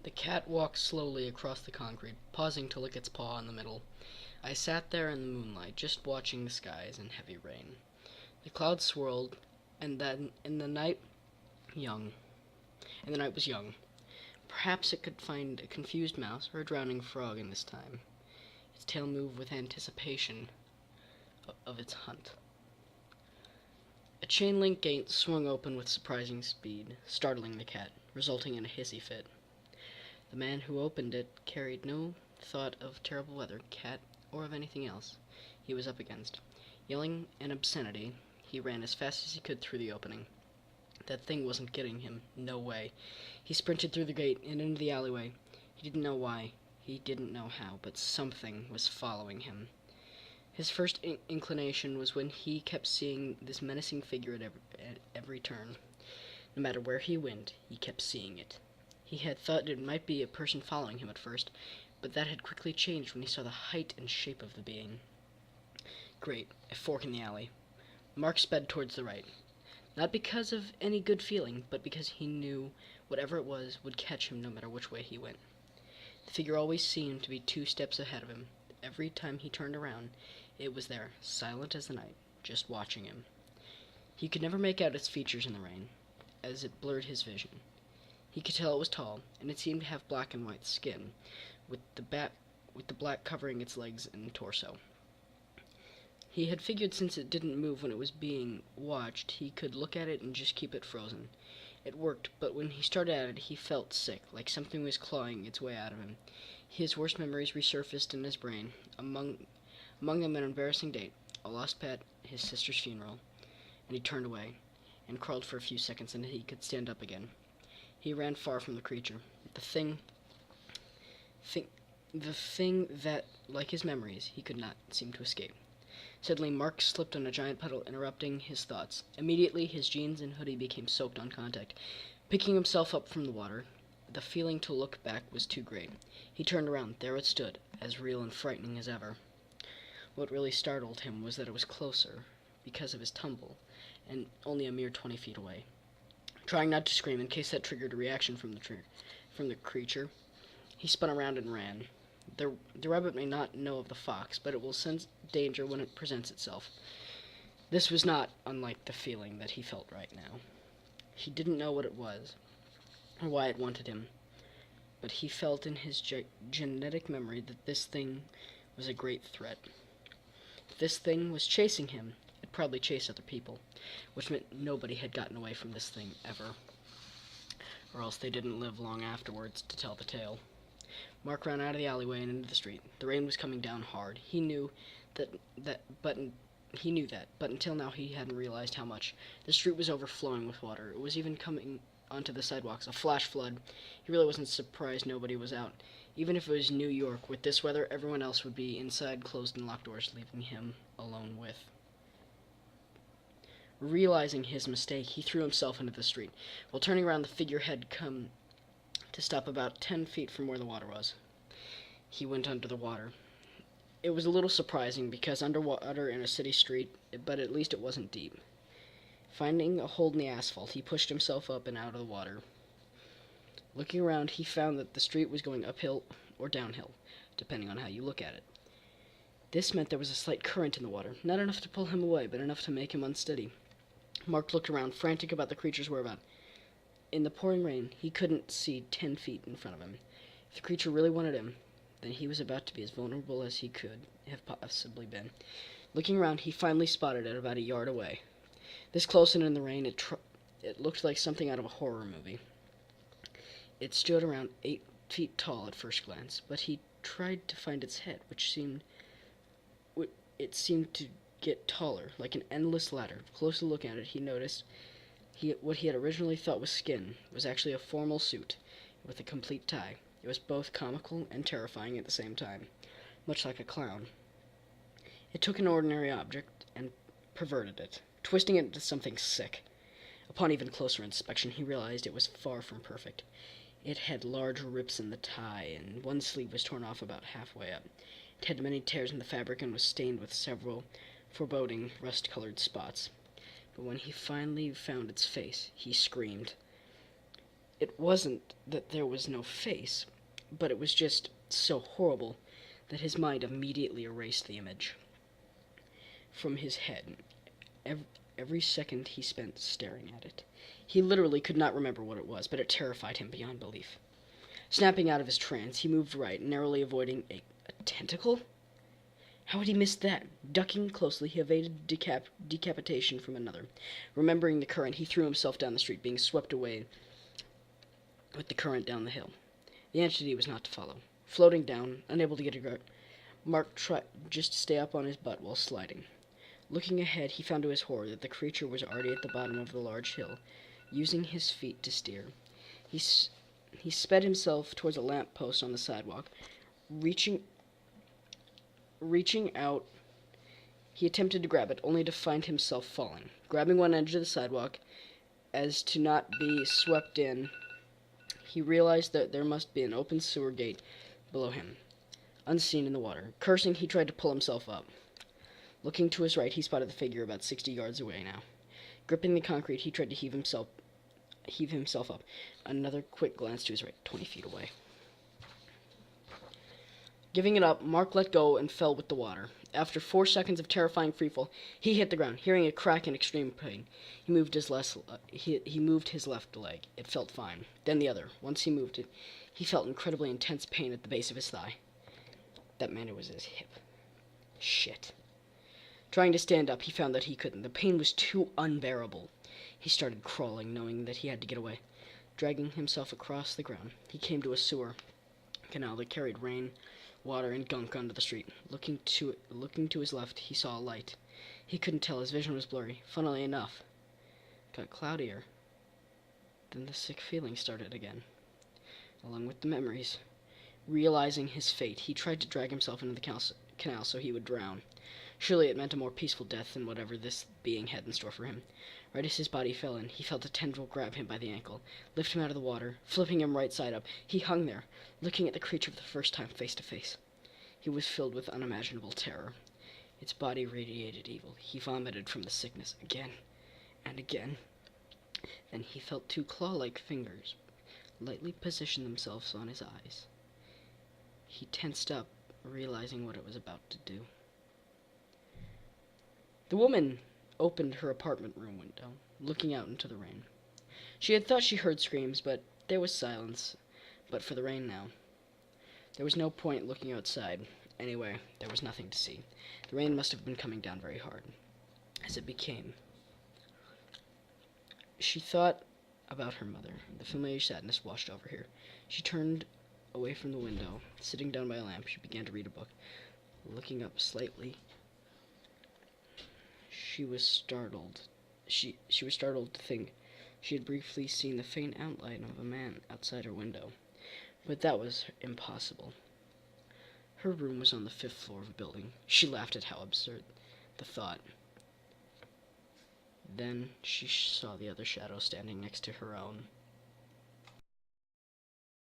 The cat walked slowly across the concrete, pausing to lick its paw in the middle. I sat there in the moonlight, just watching the skies and heavy rain. The clouds swirled, and then in the night young. And the night was young. Perhaps it could find a confused mouse or a drowning frog in this time. Its tail moved with anticipation of its hunt. A chain-link gate swung open with surprising speed, startling the cat, resulting in a hissy fit. The man who opened it carried no thought of terrible weather, cat, or of anything else he was up against. Yelling an obscenity, he ran as fast as he could through the opening. That thing wasn't getting him. No way. He sprinted through the gate and into the alleyway. He didn't know why. He didn't know how, but something was following him. His first inclination was when he kept seeing this menacing figure at every turn. No matter where he went, he kept seeing it. He had thought it might be a person following him at first, but that had quickly changed when he saw the height and shape of the being. Great. A fork in the alley. Mark sped towards the right. Not because of any good feeling, but because he knew whatever it was would catch him no matter which way he went. The figure always seemed to be 2 steps ahead of him. Every time he turned around, it was there, silent as the night, just watching him. He could never make out its features in the rain, as it blurred his vision. He could tell it was tall, and it seemed to have black and white skin, with the black covering its legs and torso. He had figured since it didn't move when it was being watched, he could look at it and just keep it frozen. It worked, but when he started at it, he felt sick, like something was clawing its way out of him. His worst memories resurfaced in his brain, among them an embarrassing date, a lost pet, his sister's funeral, and he turned away, and crawled for a few seconds until he could stand up again. He ran far from the creature. The thing that, like his memories, he could not seem to escape. Suddenly, Mark slipped on a giant puddle, interrupting his thoughts. Immediately, his jeans and hoodie became soaked on contact. Picking himself up from the water, the feeling to look back was too great. He turned around. There it stood, as real and frightening as ever. What really startled him was that it was closer, because of his tumble, and only a mere 20 feet away. Trying not to scream in case that triggered a reaction from the creature, he spun around and ran. The rabbit may not know of the fox, but it will sense danger when it presents itself. This was not unlike the feeling that he felt right now. He didn't know what it was, or why it wanted him, but he felt in his genetic memory that this thing was a great threat. If this thing was chasing him, it probably chased other people, which meant nobody had gotten away from this thing ever, or else they didn't live long afterwards to tell the tale. Mark ran out of the alleyway and into the street. The rain was coming down hard. He knew that, but until now he hadn't realized how much. The street was overflowing with water. It was even coming onto the sidewalks, a flash flood. He really wasn't surprised nobody was out. Even if it was New York, with this weather, everyone else would be inside closed and locked doors, leaving him alone with. Realizing his mistake, he threw himself into the street. While turning around, the figure had come to stop about 10 feet from where the water was. He went under the water. It was a little surprising because underwater in a city street, but at least it wasn't deep. Finding a hold in the asphalt, he pushed himself up and out of the water. Looking around, he found that the street was going uphill or downhill, depending on how you look at it. This meant there was a slight current in the water, not enough to pull him away, but enough to make him unsteady. Mark looked around, frantic about the creature's whereabouts. In the pouring rain, he couldn't see 10 feet in front of him. If the creature really wanted him, then he was about to be as vulnerable as he could have possibly been. Looking around, he finally spotted it about a yard away. This close and in the rain, it looked like something out of a horror movie. It stood around 8 feet tall at first glance, but he tried to find its head, it seemed to get taller, like an endless ladder. Closely looking at it, he noticed what he had originally thought was skin was actually a formal suit with a complete tie. It was both comical and terrifying at the same time, much like a clown. It took an ordinary object and perverted it, twisting it into something sick. Upon even closer inspection, he realized it was far from perfect. It had large rips in the tie, and one sleeve was torn off about halfway up. It had many tears in the fabric and was stained with several foreboding rust-colored spots. But when he finally found its face, he screamed. It wasn't that there was no face, but it was just so horrible that his mind immediately erased the image from his head. Every second he spent staring at it. He literally could not remember what it was, but it terrified him beyond belief. Snapping out of his trance, he moved right, narrowly avoiding a tentacle? How had he missed that? Ducking closely, he evaded decapitation from another. Remembering the current, he threw himself down the street, being swept away with the current down the hill. The entity was not to follow. Floating down, unable to get a grip, Mark tried just to stay up on his butt while sliding. Looking ahead, he found to his horror that the creature was already at the bottom of the large hill, using his feet to steer. He sped himself towards a lamp post on the sidewalk. Reaching out, he attempted to grab it, only to find himself falling. Grabbing one edge of the sidewalk, as to not be swept in, he realized that there must be an open sewer gate below him, unseen in the water. Cursing, he tried to pull himself up. Looking to his right, he spotted the figure about 60 yards away now. Gripping the concrete, he tried to heave himself up. Another quick glance to his right, 20 feet away. Giving it up, Mark let go and fell with the water. After 4 seconds of terrifying freefall, he hit the ground, hearing a crack in extreme pain. He moved his left leg. It felt fine. Then the other. Once he moved it, he felt incredibly intense pain at the base of his thigh. That meant it was his hip. Shit. Trying to stand up, he found that he couldn't. The pain was too unbearable. He started crawling, knowing that he had to get away. Dragging himself across the ground, he came to a sewer canal that carried rain, water, and gunk onto the street. Looking to his left, he saw a light. He couldn't tell. His vision was blurry. Funnily enough, it got cloudier. Then the sick feeling started again, along with the memories. Realizing his fate, he tried to drag himself into the canal so he would drown. Surely it meant a more peaceful death than whatever this being had in store for him. Right as his body fell in, he felt a tendril grab him by the ankle, lift him out of the water, flipping him right side up. He hung there, looking at the creature for the first time face to face. He was filled with unimaginable terror. Its body radiated evil. He vomited from the sickness again and again. Then he felt 2 claw-like fingers lightly position themselves on his eyes. He tensed up, realizing what it was about to do. The woman opened her apartment room window, looking out into the rain. She had thought she heard screams, but there was silence, but for the rain now. There was no point looking outside. Anyway, there was nothing to see. The rain must have been coming down very hard. As it became, she thought about her mother. The familiar sadness washed over her. She turned away from the window. Sitting down by a lamp, she began to read a book. Looking up slightly, she was startled. She was startled to think she had briefly seen the faint outline of a man outside her window, but that was impossible. Her room was on the 5th floor of a building. She laughed at how absurd the thought. Then she saw the other shadow standing next to her own.